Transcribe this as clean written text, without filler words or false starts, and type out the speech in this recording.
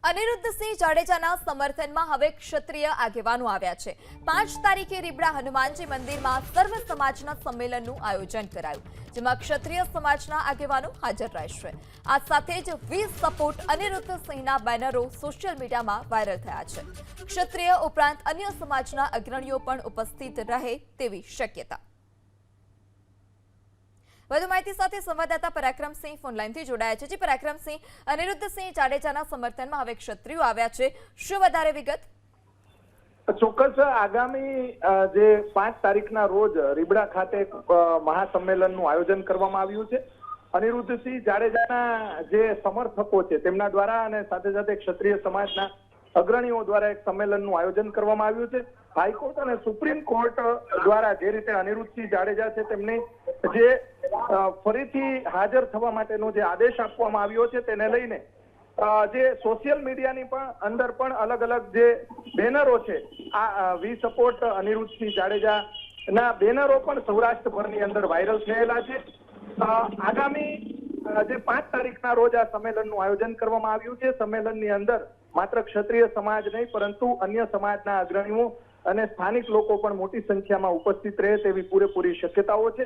અનિરુદ્ધસિંહ જાડેજાના સમર્થનમાં હવે ક્ષત્રિય આગેવાનો આવ્યા છે। 5 તારીખે રીબડા હનુમાનજી મંદિરમાં સર્વ સમાજના સંમેલનનું આયોજન કરાયું, જેમાં ક્ષત્રિય સમાજના આગેવાનો હાજર રહેશે। આ સાથે જ વી સપોર્ટ અનિરુદ્ધસિંહના બેનરો સોશિયલ મીડિયામાં વાયરલ થયા છે। ક્ષત્રિય ઉપરાંત અન્ય સમાજના અગ્રણીઓ પણ ઉપસ્થિત રહે તેવી શક્યતા। વધુ માહિતી સાથે સંવાદદાતા પરાક્રમસિંહ ફોનલાઈનથી જોડાયા છે। જી પરાક્રમસિંહ, અનિરુદ્ધસિંહ જાડેજાના સમર્થનમાં હવે ક્ષત્રિયો આવ્યા છે, શું વધારે વિગત? ચોક્કસ આગામી જે 5 તારીખના રોજ રીબડા ખાતે મહાસંમેલનનું આયોજન કરવામાં આવ્યું છે। અનિરુદ્ધસિંહ જાડેજાના જે સમર્થકો છે તેમના દ્વારા અને સાથે સાથે ક્ષત્રિય સમાજના અગ્રણીઓ દ્વારા એક સંમેલનનું આયોજન કરવામાં આવ્યું છે। હાઈકોર્ટ અને સુપ્રીમ કોર્ટ દ્વારા જે રીતે અનિરુદ્ધસિંહ જાડેજા છે તેમને જે ફરીથી હાજર થવા માટેનો જે આદેશ આપવામાં આવ્યો છે તેને લઈને જે સોશિયલ મીડિયાની પણ અંદર પણ અલગ અલગ જે બેનરો છે, આ વી સપોર્ટ અનિરુદ્ધસિંહ જાડેજાના બેનરો પણ સૌરાષ્ટ્રભરની અંદર વાયરલ થયેલા છે। આગામી જે 5 તારીખના રોજ આ સંમેલનનું આયોજન કરવામાં આવ્યું છે। સંમેલનની અંદર માત્ર ક્ષત્રિય સમાજ નહીં પરંતુ અન્ય સમાજના અગ્રણીઓ અને સ્થાનિક લોકો પણ મોટી સંખ્યામાં ઉપસ્થિત રહે તેવી પૂરેપૂરી શક્યતાઓ છે।